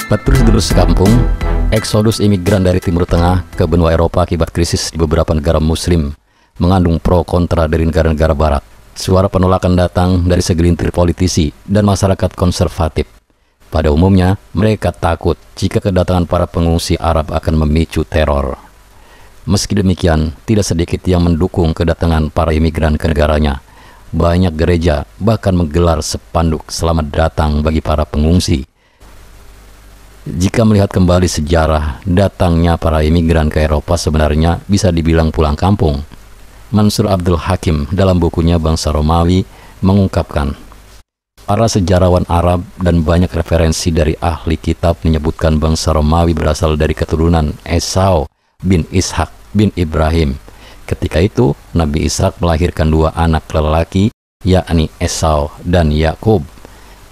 Sedulur sekampung, eksodus imigran dari Timur Tengah ke benua Eropa akibat krisis di beberapa negara muslim mengandung pro kontra dari negara-negara barat. Suara penolakan datang dari segelintir politisi dan masyarakat konservatif. Pada umumnya, mereka takut jika kedatangan para pengungsi Arab akan memicu teror. Meski demikian, tidak sedikit yang mendukung kedatangan para imigran ke negaranya. Banyak gereja bahkan menggelar spanduk selamat datang bagi para pengungsi. Jika melihat kembali sejarah datangnya para imigran ke Eropa sebenarnya bisa dibilang pulang kampung. Mansur Abdul Hakim dalam bukunya Bangsa Romawi mengungkapkan, para sejarawan Arab dan banyak referensi dari ahli kitab menyebutkan bangsa Romawi berasal dari keturunan Esau bin Ishak bin Ibrahim. Ketika itu, Nabi Ishak melahirkan dua anak lelaki, yakni Esau dan Yakub.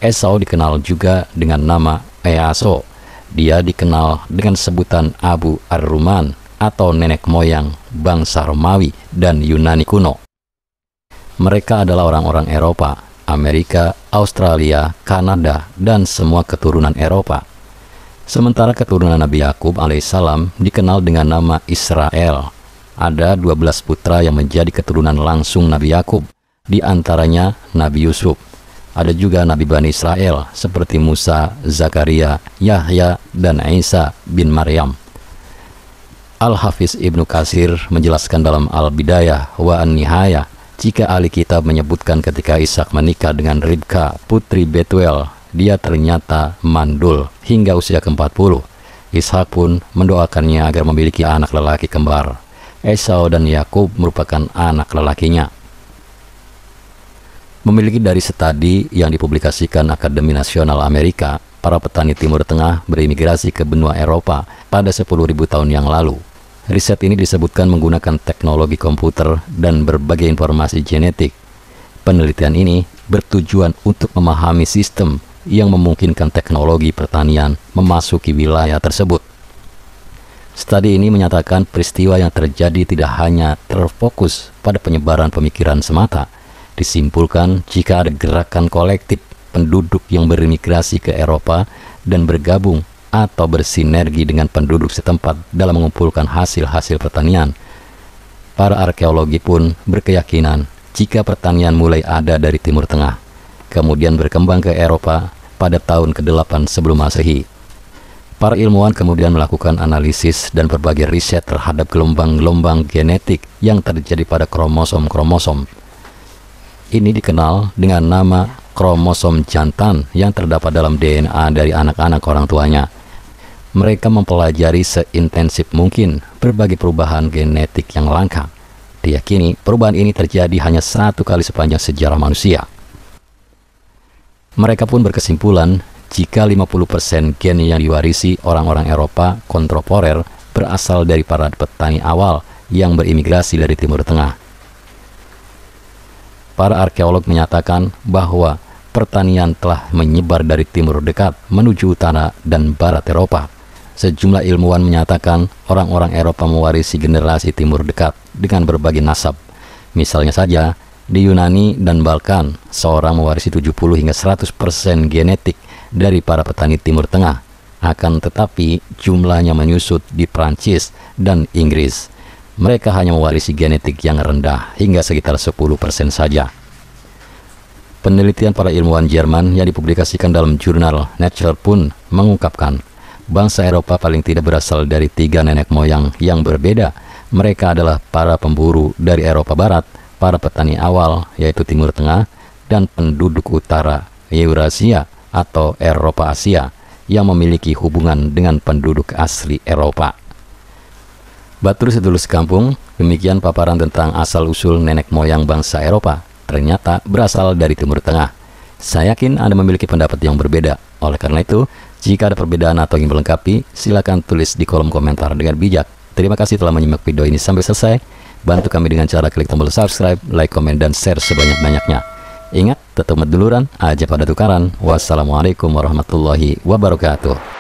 Esau dikenal juga dengan nama Easo. Dia dikenal dengan sebutan Abu Ar-Ruman atau nenek moyang bangsa Romawi dan Yunani kuno. Mereka adalah orang-orang Eropa, Amerika, Australia, Kanada, dan semua keturunan Eropa. Sementara keturunan Nabi Yakub alaihissalam dikenal dengan nama Israel. Ada 12 putra yang menjadi keturunan langsung Nabi Yakub, di antaranya Nabi Yusuf. Ada juga Nabi Bani Israel seperti Musa, Zakaria, Yahya, dan Isa bin Maryam. Al-Hafiz Ibnu Katsir menjelaskan dalam Al-Bidayah wa An-Nihayah, jika ahli kitab menyebutkan ketika Ishak menikah dengan Ribka, putri Betuel, dia ternyata mandul hingga usia ke-40. Ishak pun mendoakannya agar memiliki anak lelaki kembar. Esau dan Yakub merupakan anak lelakinya. Memiliki dari studi yang dipublikasikan Akademi Nasional Amerika, para petani Timur Tengah berimigrasi ke benua Eropa pada 10.000 tahun yang lalu. Riset ini disebutkan menggunakan teknologi komputer dan berbagai informasi genetik. Penelitian ini bertujuan untuk memahami sistem yang memungkinkan teknologi pertanian memasuki wilayah tersebut. Studi ini menyatakan peristiwa yang terjadi tidak hanya terfokus pada penyebaran pemikiran semata. Disimpulkan jika ada gerakan kolektif penduduk yang berimigrasi ke Eropa dan bergabung atau bersinergi dengan penduduk setempat dalam mengumpulkan hasil-hasil pertanian. Para arkeologi pun berkeyakinan jika pertanian mulai ada dari Timur Tengah, kemudian berkembang ke Eropa pada tahun ke-8 sebelum Masehi. Para ilmuwan kemudian melakukan analisis dan berbagai riset terhadap gelombang-gelombang genetik yang terjadi pada kromosom-kromosom. Ini dikenal dengan nama kromosom jantan yang terdapat dalam DNA dari anak-anak orang tuanya. Mereka mempelajari seintensif mungkin berbagai perubahan genetik yang langka. Diyakini perubahan ini terjadi hanya satu kali sepanjang sejarah manusia. Mereka pun berkesimpulan jika 50% gen yang diwarisi orang-orang Eropa kontemporer berasal dari para petani awal yang berimigrasi dari Timur Tengah. Para arkeolog menyatakan bahwa pertanian telah menyebar dari timur dekat menuju utara dan barat Eropa. Sejumlah ilmuwan menyatakan orang-orang Eropa mewarisi generasi timur dekat dengan berbagai nasab. Misalnya saja, di Yunani dan Balkan, seorang mewarisi 70 hingga 100% genetik dari para petani Timur Tengah. Akan tetapi, jumlahnya menyusut di Prancis dan Inggris. Mereka hanya mewarisi genetik yang rendah hingga sekitar 10% saja. Penelitian para ilmuwan Jerman yang dipublikasikan dalam jurnal Nature pun mengungkapkan, bangsa Eropa paling tidak berasal dari 3 nenek moyang yang berbeda. Mereka adalah para pemburu dari Eropa Barat, para petani awal yaitu Timur Tengah, dan penduduk utara Eurasia atau Eropa Asia yang memiliki hubungan dengan penduduk asli Eropa. Sedulur sekampung, demikian paparan tentang asal-usul nenek moyang bangsa Eropa. Ternyata berasal dari Timur Tengah. Saya yakin Anda memiliki pendapat yang berbeda. Oleh karena itu, jika ada perbedaan atau ingin melengkapi, silakan tulis di kolom komentar dengan bijak. Terima kasih telah menyimak video ini sampai selesai. Bantu kami dengan cara klik tombol subscribe, like, komen, dan share sebanyak-banyaknya. Ingat, tetap meduluran, aja pada tukaran. Wassalamualaikum warahmatullahi wabarakatuh.